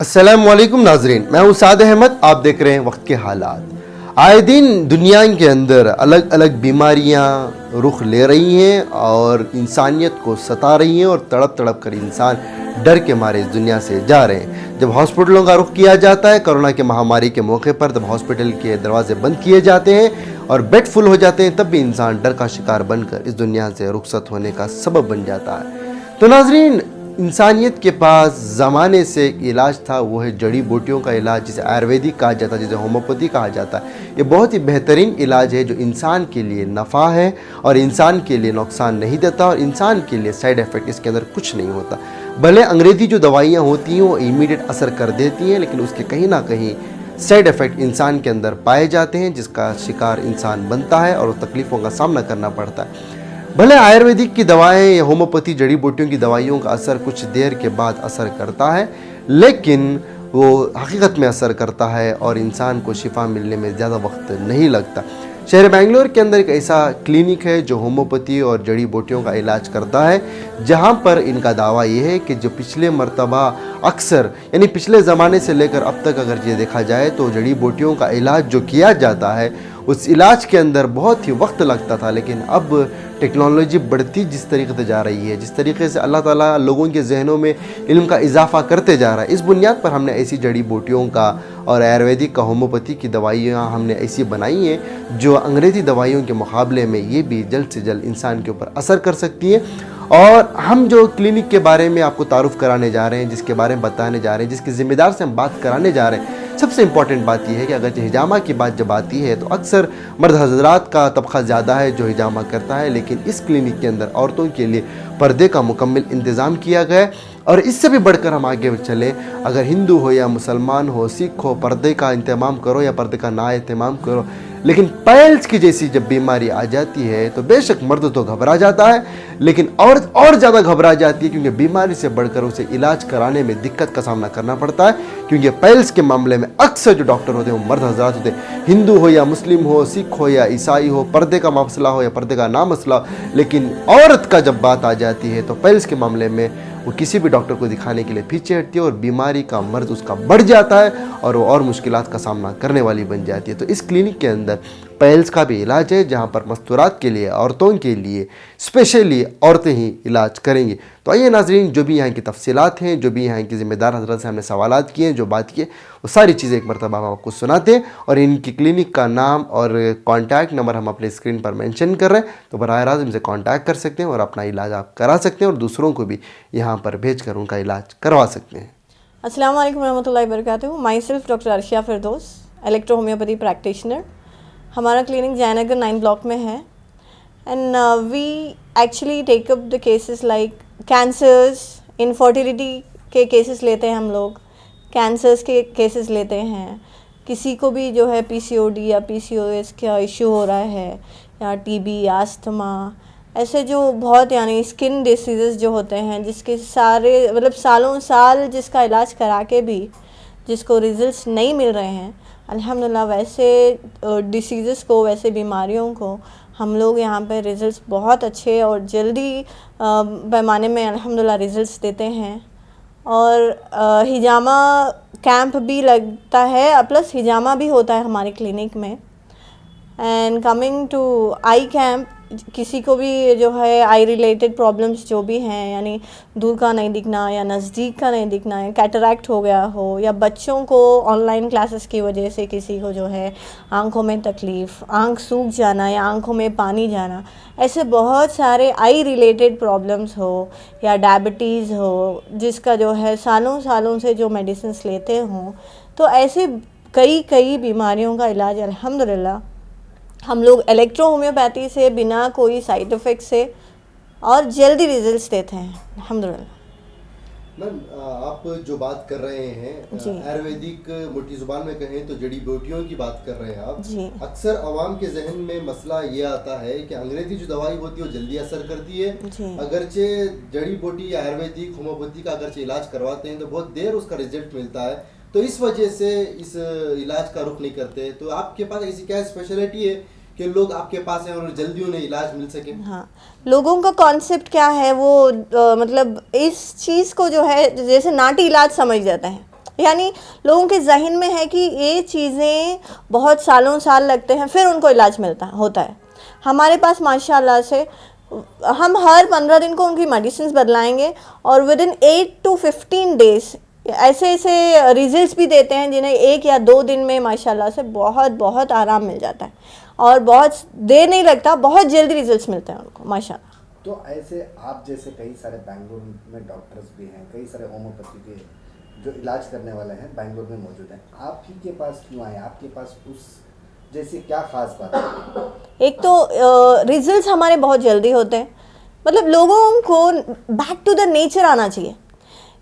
अस्सलामुअलैकुम नाजरीन, मैं हूँ साद अहमद। आप देख रहे हैं वक्त के हालात। आए दिन दुनिया के अंदर अलग अलग बीमारियाँ रुख ले रही हैं और इंसानियत को सता रही हैं और तड़प तड़प कर इंसान डर के मारे इस दुनिया से जा रहे हैं। जब हॉस्पिटलों का रुख किया जाता है कोरोना के महामारी के मौके पर, तब हॉस्पिटल के दरवाजे बंद किए जाते हैं और बेड फुल हो जाते हैं, तब भी इंसान डर का शिकार बनकर इस दुनिया से रुखसत होने का सबब बन जाता है। तो नाजरीन, इंसानियत के पास ज़माने से एक इलाज था, वो है जड़ी बूटियों का इलाज, जिसे आयुर्वेदिक कहा जाता है, जिसे होम्योपैथी कहा जाता है। ये बहुत ही बेहतरीन इलाज है जो इंसान के लिए नफ़ा है और इंसान के लिए नुकसान नहीं देता और इंसान के लिए साइड इफ़ेक्ट इसके अंदर कुछ नहीं होता। भले अंग्रेज़ी जो दवाइयाँ होती हैं वो इमीडिएट असर कर देती हैं, लेकिन उसके कहीं ना कहीं साइड इफ़ेक्ट इंसान के अंदर पाए जाते हैं, जिसका शिकार इंसान बनता है और उस तकलीफ़ों का सामना करना पड़ता है। भले आयुर्वेदिक की दवाएं या होम्योपैथी जड़ी बूटियों की दवाइयों का असर कुछ देर के बाद असर करता है, लेकिन वो हकीकत में असर करता है और इंसान को शिफा मिलने में ज़्यादा वक्त नहीं लगता। शहर बेंगलोर के अंदर एक ऐसा क्लिनिक है जो होम्योपैथी और जड़ी बूटियों का इलाज करता है, जहाँ पर इनका दावा ये है कि जो पिछले मर्तबा अक्सर यानी पिछले ज़माने से लेकर अब तक अगर ये देखा जाए तो जड़ी बूटियों का इलाज जो किया जाता है उस इलाज के अंदर बहुत ही वक्त लगता था, लेकिन अब टेक्नोलॉजी बढ़ती जिस तरीके से जा रही है, जिस तरीके से अल्लाह ताला लोगों के जहनों में इल्म का इजाफा करते जा रहा है, इस बुनियाद पर हमने ऐसी जड़ी बूटियों का और आयुर्वेदिक का होम्योपैथी की दवाइयाँ हमने ऐसी बनाई हैं जो अंग्रेज़ी दवाइयों के मुकाबले में ये भी जल्द से जल्द इंसान के ऊपर असर कर सकती हैं। और हम जो क्लिनिक के बारे में आपको तारुफ कराने जा रहे हैं, जिसके बारे में बताने जा रहे हैं, जिसके ज़िम्मेदार से हम बात कराने जा रहे हैं, सबसे इम्पॉर्टेंट बात यह है कि अगर हिजामा की बात जब आती है तो अक्सर मर्द हजरात का तबका ज़्यादा है जो हिजामा करता है, लेकिन इस क्लिनिक के अंदर औरतों के लिए पर्दे का मुकम्मल इंतज़ाम किया गया है। और इससे भी बढ़कर हम आगे चलें, अगर हिंदू हो या मुसलमान हो, सिख हो, पर्दे का इंतज़ाम करो या पर्दे का ना इंतज़ाम करो, लेकिन पाइल्स की जैसी जब बीमारी आ जाती है तो बेशक मर्द तो घबरा जाता है, लेकिन औरत और ज़्यादा घबरा जाती है, क्योंकि बीमारी से बढ़कर उसे इलाज कराने में दिक्कत का सामना करना पड़ता है। क्योंकि पाइल्स के मामले में अक्सर जो डॉक्टर होते हैं वो मर्द हजरात होते हैं, हिंदू हो या मुस्लिम हो, सिख हो या ईसाई हो, पर्दे का मसला हो या पर्दे का ना मसला हो, लेकिन औरत का जब बात आ जाती है तो पाइल्स के मामले में वो किसी भी डॉक्टर को दिखाने के लिए पीछे हटती है और बीमारी का मर्ज उसका बढ़ जाता है और वो और मुश्किलात का सामना करने वाली बन जाती है। तो इस क्लिनिक के अंदर पाइल्स का भी इलाज है, जहाँ पर मस्तूरात के लिए, औरतों के लिए स्पेशली औरतें ही इलाज करेंगी। तो आइए नाजरीन, जो भी यहाँ की तफसीलात हैं, जो भी यहाँ की ज़िम्मेदार हजरत से हमने सवालात किए हैं, जो बात किए, वो सारी चीज़ें एक मरतबा हम आपको सुनाते हैं और इनकी क्लिनिक का नाम और कॉन्टैक्ट नंबर हम अपने स्क्रीन पर मेंशन कर रहे हैं। तो बराह रास्त इनसे कॉन्टैक्ट कर सकते हैं और अपना इलाज आप करा सकते हैं और दूसरों को भी यहाँ पर भेज कर उनका इलाज करवा सकते हैं। अस्सलाम वालेकुम रहमतुल्लाहि वबरकातुहू। My self doctor Arshiya Firdaus, electro homeopathy practitioner. हमारा क्लिनिक जयनगर 9 ब्लॉक में है and we actually take up the cases like cancers, infertility के केसेस लेते हैं हम लोग, कैंसर्स के केसेस लेते हैं, किसी को भी जो है पीसीओडी या पीसीओएस का इशू हो रहा है या टीबी, आस्थमा, ऐसे जो बहुत यानी स्किन डिसीज़ेस जो होते हैं जिसके सारे मतलब सालों साल जिसका इलाज करा के भी जिसको रिजल्ट्स नहीं मिल रहे हैं, अल्हम्दुलिल्लाह वैसे डिसीज़ेस को, वैसे बीमारियों को हम लोग यहाँ पे रिज़ल्ट्स बहुत अच्छे और जल्दी पैमाने में अल्हम्दुलिल्लाह रिज़ल्ट्स देते हैं। और हिजामा कैंप भी लगता है, प्लस हिजामा भी होता है हमारे क्लिनिक में। And coming to eye camp, किसी को भी जो है आई रिलेटेड प्रॉब्लम्स जो भी हैं, यानी दूर का नहीं दिखना या नज़दीक का नहीं दिखना है, कैटरैक्ट हो गया हो, या बच्चों को ऑनलाइन क्लासेस की वजह से किसी को जो है आंखों में तकलीफ़, आंख सूख जाना या आंखों में पानी जाना, ऐसे बहुत सारे आई रिलेटेड प्रॉब्लम्स हो या डायबिटीज़ हो जिसका जो है सालों सालों से जो मेडिसिन्स लेते हों, तो ऐसे कई बीमारियों का इलाज अल्हम्दुलिल्लाह हम लोग इलेक्ट्रो होम्योपैथी से बिना कोई साइड इफ़ेक्ट से और जल्दी रिजल्ट्स देते हैं अल्हम्दुलिल्लाह। मैम, आप जो बात कर रहे हैं आयुर्वेदिक मोटी जुबान में कहें तो जड़ी बूटियों की बात कर रहे हैं आप जी। अक्सर आवाम के जहन में मसला ये आता है कि अंग्रेजी जो दवाई होती है वो जल्दी असर करती है, अगरचे जड़ी बूटी या आयुर्वेदिक होम्योपैथी का अगरचे इलाज करवाते हैं तो बहुत देर उसका रिजल्ट मिलता है, तो इस वजह से इस इलाज का रुख नहीं करते। तो आपके पास ऐसी क्या स्पेशलिटी है कि लोग आपके पास हैं और जल्दी उन्हें इलाज मिल सके? हाँ, लोगों का कॉन्सेप्ट क्या है वो मतलब इस चीज़ को जो है जैसे नाटी इलाज समझ जाते हैं, यानी लोगों के जहन में है कि ये चीज़ें बहुत सालों साल लगते हैं फिर उनको इलाज होता है। हमारे पास माशाल्लाह से हम हर 15 दिन को उनकी मेडिसिन बदलाएंगे और विद इन 8 to 15 डेज ऐसे ऐसे रिजल्ट्स भी देते हैं जिन्हें 1 या 2 दिन में माशाल्लाह से बहुत बहुत आराम मिल जाता है और बहुत देर नहीं लगता, बहुत जल्दी रिजल्ट्स मिलते हैं उनको माशाल्लाह। तो ऐसे आप जैसे कई सारे बैंगलोर में डॉक्टर्स भी हैं, कई सारे होम्योपैथी के जो इलाज करने वाले हैं बैंगलोर में मौजूद हैं, आप ही के पास क्यों आए? आपके पास उस जैसी क्या खास बात है? एक तो रिजल्ट्स हमारे बहुत जल्दी होते हैं, मतलब लोगों को बैक टू द नेचर आना चाहिए।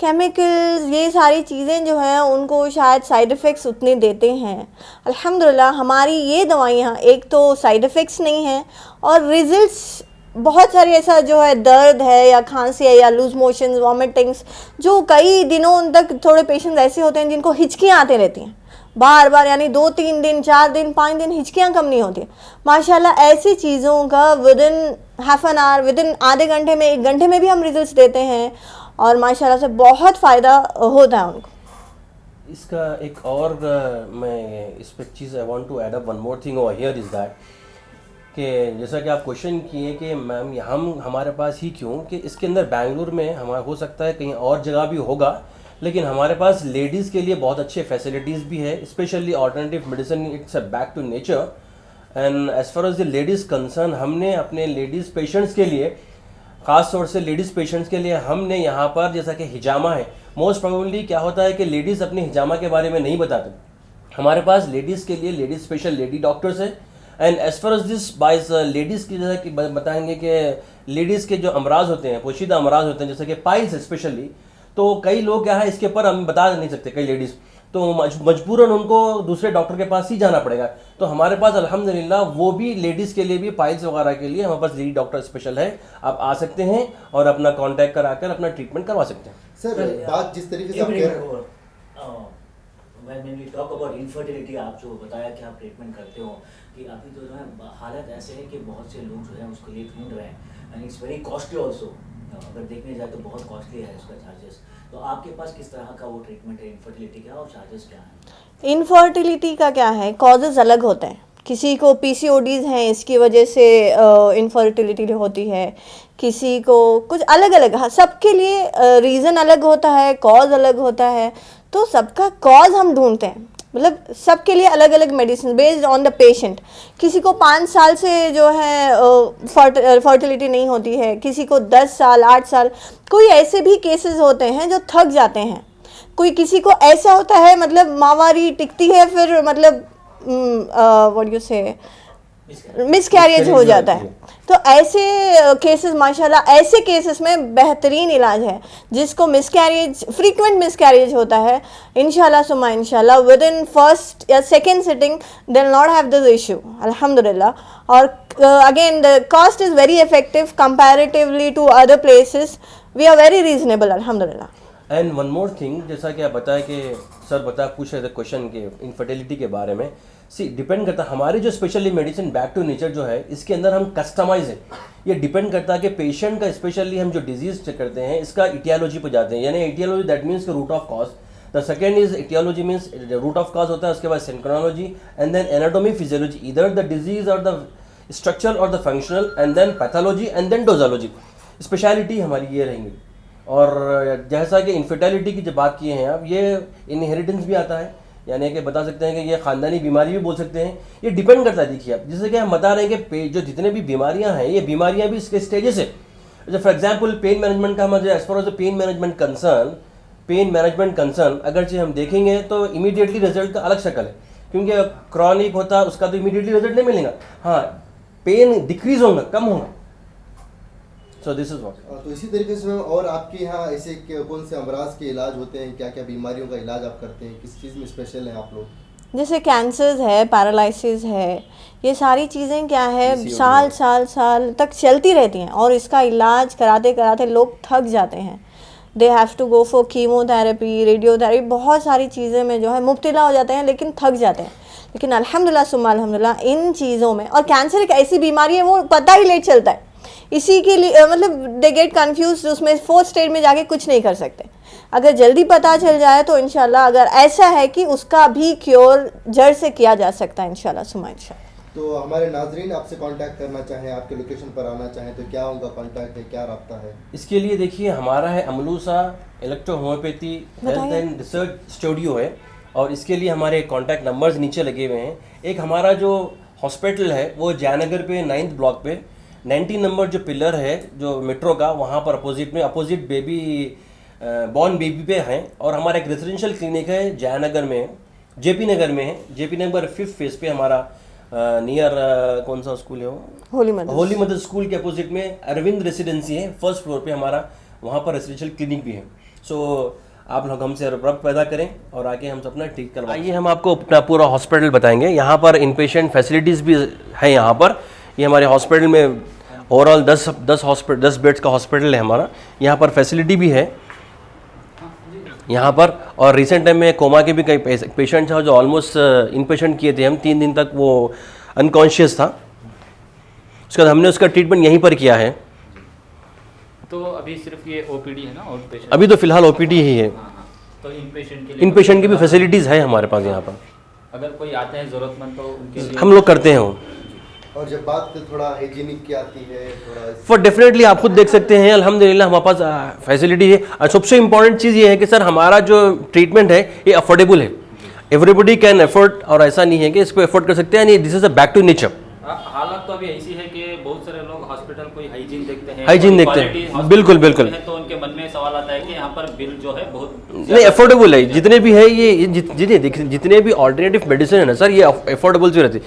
केमिकल्स ये सारी चीज़ें जो हैं उनको शायद साइड इफ़ेक्ट्स उतने देते हैं। अल्हम्दुलिल्लाह हमारी ये दवाइयाँ एक तो साइड इफ़ेक्ट्स नहीं हैं और रिजल्ट्स बहुत सारी ऐसा जो है दर्द है या खांसी है या लूज मोशंस, वॉमिटिंग्स, जो कई दिनों तक थोड़े पेशेंट्स ऐसे होते हैं जिनको हिचकियाँ आते रहती हैं बार बार, यानी 2-3 दिन 4 दिन 5 दिन हिचकियाँ कम नहीं होती। माशाल्लाह ऐसी चीज़ों का with in half an hour, with in आधे घंटे में 1 घंटे में भी हम रिजल्ट्स देते हैं और माशाल्लाह से बहुत फ़ायदा होता है उनको। इसका एक और मैं इस पर चीज़ I want to add up one more thing over here is that कि जैसा कि आप क्वेश्चन किए कि मैम हम हमारे पास ही क्यों, कि इसके अंदर बेंगलुरु में हमारा हो सकता है कहीं और जगह भी होगा, लेकिन हमारे पास लेडीज़ के लिए बहुत अच्छे फैसिलिटीज़ भी है, specially alternative medicine, it's a back to nature. And as far as the ladies concern, हमने अपने लेडीज़ पेशेंट्स के लिए, ख़ास तौर से लेडीज़ पेशेंट्स के लिए हमने यहाँ पर जैसा कि हिजामा है, मोस्ट प्रोबेबली क्या होता है कि लेडीज़ अपने हिजामा के बारे में नहीं बताते। हमारे पास लेडीज़ के लिए लेडीज़ स्पेशल लेडी डॉक्टर्स हैं। And as far as this bias ladies की जैसा कि बताएंगे कि लेडीज़ के जो अमराज होते हैं, पोशीदा अमराज होते हैं, जैसे कि पाइल्स स्पेशली, तो कई लोग क्या है इसके ऊपर हम बता नहीं सकते, कई लेडीज़ तो मजबूरन उनको दूसरे डॉक्टर के पास ही जाना पड़ेगा। तो हमारे पास अल्हम्दुलिल्लाह वो भी लेडीज़ के लिए भी पाइल्स वगैरह के लिए हमारे पास लेडी डॉक्टर स्पेशल है, आप आ सकते हैं और अपना कांटेक्ट कराकर अपना ट्रीटमेंट करवा सकते हैं। सर बात जिस तरीके से आप कह रहे हैं, when we talk about infertility, आप जो बताया कि आप ट्रीटमेंट करते हो, कि अभी तो जो है हालत ऐसे है कि बहुत से लोग जो है उसके लिए ढूंढ रहे हैं and it's very costly also, अगर देखने जाए तो बहुत कॉस्टली है इसका चार्जेस। तो आपके पास किस तरह का वो ट्रीटमेंट है इनफर्टिलिटी का और चार्जेस क्या है? इनफर्टिलिटी का क्या है, कॉजेज़ अलग होते हैं। किसी को PCODs हैं, इसकी वजह से इनफर्टिलिटी होती है, किसी को कुछ अलग अलग, हाँ सबके लिए रीज़न अलग होता है, कॉज अलग होता है। तो सबका कॉज हम ढूंढते हैं, मतलब सबके लिए अलग अलग medicine based on the patient. किसी को 5 साल से जो है फर्टिलिटी नहीं होती है, किसी को 10 साल 8 साल, कोई ऐसे भी केसेस होते हैं जो थक जाते हैं, कोई किसी को ऐसा होता है मतलब माहवारी टिकती है फिर मतलब व्हाट यू से मिसकैरेज हो जाता है। तो ऐसे केसेस माशाल्लाह, ऐसे केसेस में बेहतरीन इलाज है। जिसको मिसकैरेज, फ्रीक्वेंट मिसकैरेज होता है, इंशाल्लाह सुमा इंशाल्लाह विद इन फर्स्ट या second sitting they will not have this issue अल्हम्दुलिल्लाह। और again the cost is very effective comparatively to other places, we are very reasonable अल्हम्दुलिल्लाह। एंड वन मोर थिंग, जैसा कि आप बताया कि सर पूछ रहे थे क्वेश्चन के इनफर्टिलिटी के बारे में, डिपेंड करता है हमारी जो specially medicine back to nature जो है इसके अंदर हम कस्टमाइज है। ये डिपेंड करता है कि पेशेंट का, स्पेशली हम जो डिजीज चेक करते हैं इसका इटियोलॉजी पे जाते हैं, यानी aetiology that means root of cause. The second is aetiology means root of cause होता है, उसके बाद synchronology and then anatomy physiology, इधर द डिजीज और द स्ट्रक्चर और the functional, and then pathology and then dosology. Speciality हमारी ये रहेंगी। और जैसा कि इनफर्टिलिटी की जब बात किए हैं आप, ये इनहेरिटेंस भी आता है, यानी कि बता सकते हैं कि ये ख़ानदानी बीमारी भी बोल सकते हैं। ये डिपेंड करता है, देखिए आप जैसे कि हम बता रहे हैं कि जो जितने भी बीमारियां हैं ये बीमारियां भी इसके स्टेजेस है। जैसे फॉर एग्जांपल पेन मैनेजमेंट का, हमारे as far as pain management concern अगरचे हम देखेंगे तो इमीडिएटली रिजल्ट का अलग शक्ल है, क्योंकि क्रॉनिक होता है उसका तो इमीडिएटली रिजल्ट नहीं मिलेगा। हाँ, पेन डिक्रीज होगा, कम होगा। So this is what. तो इसी तरीके से और आपके यहाँ ऐसे कौन से अमराज के इलाज होते हैं, क्या क्या बीमारियों का इलाज आप करते हैं, किस चीज़ में स्पेशल हैं आप लोग? जैसे कैंसर्स है, पैरालिसिस है, ये सारी चीज़ें क्या है साल तक चलती रहती हैं और इसका इलाज कराते कराते लोग थक जाते हैं। They have to go for chemotherapy, radiotherapy, बहुत सारी चीज़ें में जो है मुब्तला हो जाते हैं लेकिन थक जाते हैं। लेकिन अल्हम्दुलिल्लाह सुम्मा अल्हम्दुलिल्लाह इन चीज़ों में, और कैंसर एक ऐसी बीमारी है वो पता ही लेट चलता है, इसी के लिए मतलब दे गेट कन्फ्यूज, उसमें 4th स्टेज में जाके कुछ नहीं कर सकते। अगर जल्दी पता चल जाए तो इंशाल्लाह, अगर ऐसा है कि उसका भी क्योर जड़ से किया जा सकता है इंशाल्लाह सुमा इंशाल्लाह। तो हमारे नाजरीन आपसे कांटेक्ट करना चाहें, आपके लोकेशन पर आना चाहें तो क्या उनका कांटेक्ट है, क्या राब्ता है? इसके लिए देखिए हमारा है अमलूसा electro homoeopathy health and research studio है, और इसके लिए हमारे कांटेक्ट नंबर्स नीचे लगे हुए हैं। एक हमारा जो हॉस्पिटल है वो जयनगर पे 9th ब्लॉक पे 19 नंबर जो पिलर है जो मेट्रो का, वहाँ पर अपोजिट बेबी बॉर्न बेबी पे हैं। और हमारा एक रेजिडेंशियल क्लिनिक है जयनगर में, जेपी नगर में है, जेपी नगर 5th फेज पे हमारा नियर कौन सा स्कूल है वो, होली मदर स्कूल के अपोजिट में अरविंद रेसिडेंसी है, 1st फ्लोर पे हमारा, वहाँ पर रेसिडेंशियल क्लिनिक भी है। सो आप लोग हमसे रब्त पैदा करें और आके हम अपना ठीक करवाएं। आइए हम आपको अपना पूरा हॉस्पिटल बताएंगे। यहाँ पर इनपेशेंट फैसिलिटीज़ भी है यहाँ पर। ये हमारे हॉस्पिटल में ओवरऑल 10 बेड्स का हॉस्पिटल है हमारा। यहाँ पर फैसिलिटी भी है यहाँ पर। और रिसेंट टाइम में कोमा के भी कई पेशेंट्स हैं जो ऑलमोस्ट इनपेशेंट किए थे हम, 3 दिन तक वो अनकॉन्शियस था, उसके बाद हमने उसका ट्रीटमेंट यहीं पर किया है। तो अभी सिर्फ ये ओपीडी है ना, आउट पेशेंट? अभी तो फिलहाल ओपीडी ही है। तो इन पेशेंट की भी फैसिलिटीज़ है हमारे पास यहाँ पर। अगर कोई आते हैं ज़रूरतमंद तो उनके लिए हम लोग करते हैं वो। और जब बात थोड़ा हाइजीनिक की आती है, थोड़ा फॉर डेफिनेटली आप खुद देख सकते हैं अल्हम्दुलिल्लाह हमारे पास फैसिलिटी है। और सबसे इम्पॉर्टेंट चीज़ ये है कि सर हमारा जो ट्रीटमेंट है ये अफोर्डेबल है, एवरीबडी कैन एफोर्ड। और ऐसा नहीं है कि इसको एफोर्ड कर सकते हैं, नहीं, this is a back to nature. हालात तो अभी ऐसी है कि बहुत सारे लोग हॉस्पिटल कोई हाइजीन देखते हैं, हाइजीन कोई देखते हैं, quality हॉस्पिटल बिल्कुल देखते बिल्कुल। हैं, तो उनके मन में सवाल आता है कि यहाँ पर बिल जो है बहुत नहीं, अफोर्डेबल है जितने भी है ये जितने भी ऑल्टरनेटिव मेडिसिन है ना सर, ये अफोर्डेबल से रहती है।